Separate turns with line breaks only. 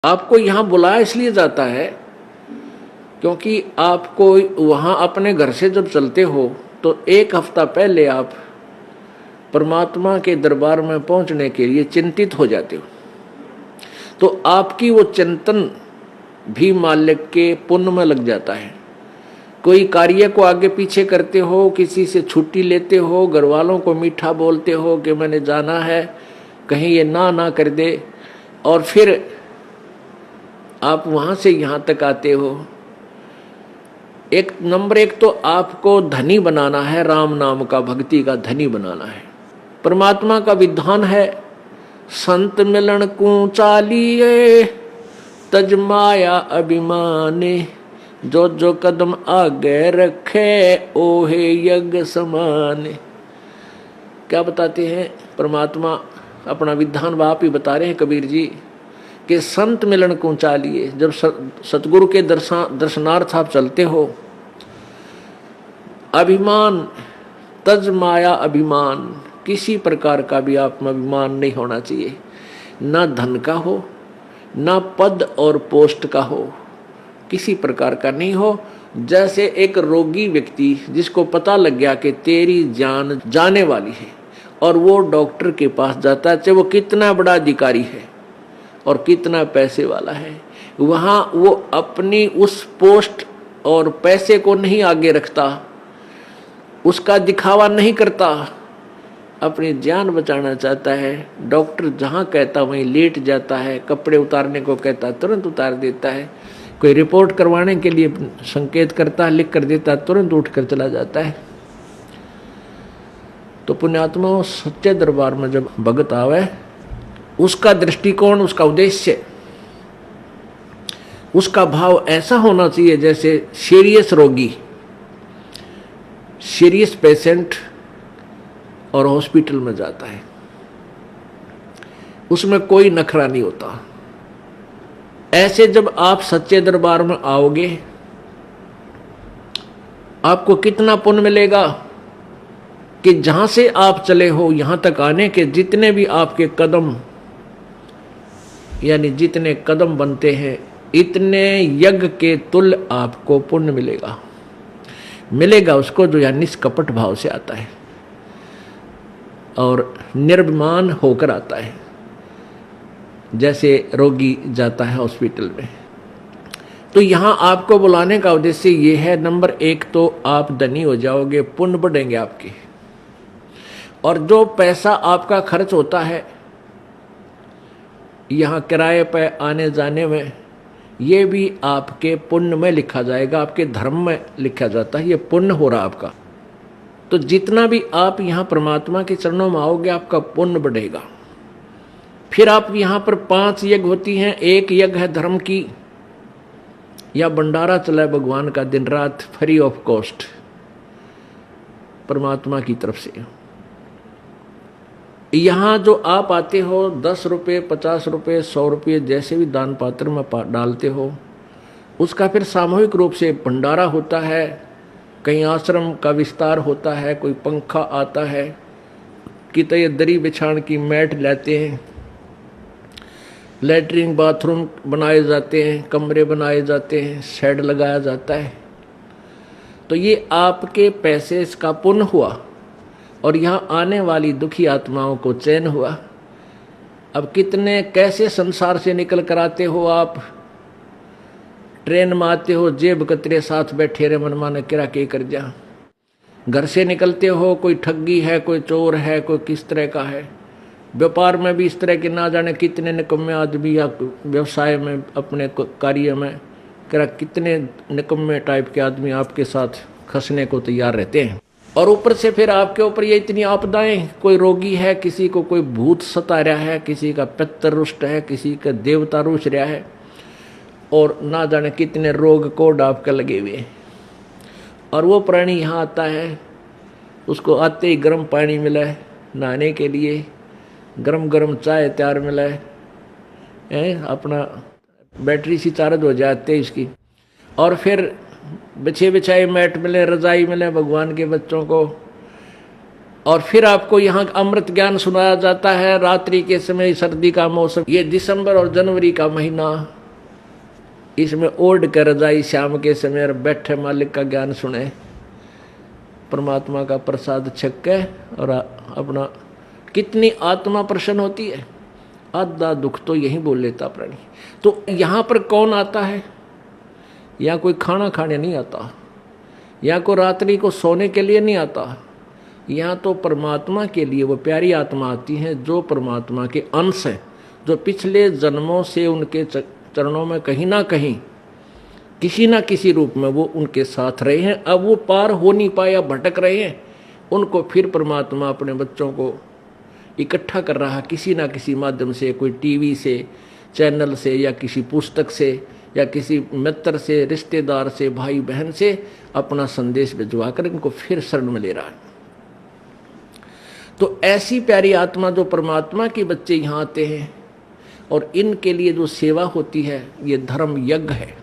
आपको यहाँ बुलाया इसलिए जाता है क्योंकि आपको वहाँ अपने घर से जब चलते हो तो एक हफ्ता पहले आप परमात्मा के दरबार में पहुँचने के लिए चिंतित हो जाते हो। तो आपकी वो चिंतन भी मालिक के पुण्य में लग जाता है। कोई कार्य को आगे पीछे करते हो, किसी से छुट्टी लेते हो, घर वालों को मीठा बोलते हो कि मैंने जाना है, कहीं ये ना कर दे, और फिर आप वहाँ से यहाँ तक आते हो। नंबर एक तो आपको धनी बनाना है, राम नाम का, भक्ति का धनी बनाना है। परमात्मा का विधान है, संत मिलन को चालिए तज माया अभिमाने, जो जो कदम आगे रखे ओहे यज्ञ समाने। क्या बताते हैं परमात्मा, अपना विधान बाप ही बता रहे हैं कबीर जी कि संत मिलन को चालिए। जब सतगुरु के दर्शनार्थ आप चलते हो, अभिमान तज माया अभिमान, किसी प्रकार का भी आप में अभिमान नहीं होना चाहिए, ना धन का हो, ना पद और पोस्ट का हो, किसी प्रकार का नहीं हो। जैसे एक रोगी व्यक्ति जिसको पता लग गया कि तेरी जान जाने वाली है और वो डॉक्टर के पास जाता है, चाहे वो कितना बड़ा अधिकारी है और कितना पैसे वाला है, वहाँ वो अपनी उस पोस्ट और पैसे को नहीं आगे रखता, उसका दिखावा नहीं करता, अपनी जान बचाना चाहता है। डॉक्टर जहाँ कहता वहीं लेट जाता है, कपड़े उतारने को कहता तुरंत उतार देता है, कोई रिपोर्ट करवाने के लिए संकेत करता है, लिख कर देता, तुरंत उठ कर चला जाता है। तो पुण्यात्मा सच्चे दरबार में जब भगत आवे, उसका दृष्टिकोण, उसका उद्देश्य, उसका भाव ऐसा होना चाहिए जैसे सीरियस रोगी, सीरियस पेशेंट और हॉस्पिटल में जाता है, उसमें कोई नखरा नहीं होता। ऐसे जब आप सच्चे दरबार में आओगे, आपको कितना पुण्य मिलेगा कि जहां से आप चले हो यहां तक आने के जितने भी आपके कदम, यानी जितने कदम बनते हैं, इतने यज्ञ के तुल्य आपको पुण्य मिलेगा उसको जो या निष्कपट भाव से आता है और निर्भिमान होकर आता है। जैसे रोगी जाता है हॉस्पिटल में, तो यहाँ आपको बुलाने का उद्देश्य ये है, नंबर एक तो आप धनी हो जाओगे, पुण्य बढ़ेंगे आपके, और जो पैसा आपका खर्च होता है यहाँ किराए पे आने जाने में, ये भी आपके पुण्य में लिखा जाएगा, आपके धर्म में लिखा जाता है, ये पुण्य हो रहा आपका। तो जितना भी आप यहाँ परमात्मा के चरणों में आओगे, आपका पुण्य बढ़ेगा। फिर आप यहाँ पर 5 यज्ञ होती हैं। एक यज्ञ है धर्म की, या भंडारा चला है भगवान का दिन रात फ्री ऑफ कॉस्ट परमात्मा की तरफ से। यहाँ जो आप आते हो 10 रुपये, 50 रुपये, 100 रुपये जैसे भी दान पात्र में डालते हो, उसका फिर सामूहिक रूप से भंडारा होता है, कहीं आश्रम का विस्तार होता है, कोई पंखा आता है, कितने दरी बिछाण की मैट लाते हैं, लैट्रिन बाथरूम बनाए जाते हैं, कमरे बनाए जाते हैं, शेड लगाया जाता है। तो ये आपके पैसे का पुण्य हुआ और यहाँ आने वाली दुखी आत्माओं को चैन हुआ। अब कितने कैसे संसार से निकल कर आते हो आप, ट्रेन में आते हो, जेब कतरे साथ बैठे रहे, मन माने किरा के कर जा। घर से निकलते हो, कोई ठगी है, कोई चोर है, कोई किस तरह का है। व्यापार में भी इस तरह के ना जाने कितने निकम्मे आदमी, या व्यवसाय में अपने कार्य में कितने निकम्मे टाइप के आदमी आपके साथ खसने को तैयार रहते हैं। और ऊपर से फिर आपके ऊपर ये इतनी आपदाएं, कोई रोगी है, किसी को कोई भूत सता रहा है, किसी का पितर रुष्ट है, किसी का देवता रुष्ट रहा है, और ना जाने कितने रोग कोड आपके लगे हुए। और वो प्राणी यहाँ आता है, उसको आते ही गर्म पानी मिला है नहाने के लिए, गरम गरम चाय तैयार मिला है, अपना बैटरी सी चार्ज हो जाती है इसकी, और फिर बिछे बिछाए मैट मिले, रजाई मिले भगवान के बच्चों को, और फिर आपको यहाँ अमृत ज्ञान सुनाया जाता है रात्रि के समय, सर्दी का मौसम, ये दिसंबर और जनवरी का महीना, इसमें ओढ़ कर रजाई शाम के समय और बैठे मालिक का ज्ञान सुने, परमात्मा का प्रसाद छक के और अपना, कितनी आत्मा प्रसन्न होती है। आधा दुख तो यही बोल लेता प्राणी। तो यहाँ पर कौन आता है? यहाँ कोई खाना खाने नहीं आता, यहाँ को रात्रि को सोने के लिए नहीं आता, यहाँ तो परमात्मा के लिए वो प्यारी आत्मा आती है जो परमात्मा के अंश है, जो पिछले जन्मों से उनके चरणों में कहीं ना कहीं किसी ना किसी रूप में वो उनके साथ रहे हैं। अब वो पार हो नहीं पाया, भटक रहे हैं, उनको फिर परमात्मा अपने बच्चों को इकट्ठा कर रहा है किसी ना किसी माध्यम से, कोई टीवी से, चैनल से, या किसी पुस्तक से, या किसी मित्र से, रिश्तेदार से, भाई बहन से अपना संदेश भिजवा कर इनको फिर शरण में ले रहा है। तो ऐसी प्यारी आत्मा जो परमात्मा के बच्चे यहाँ आते हैं और इनके लिए जो सेवा होती है, ये धर्म यज्ञ है।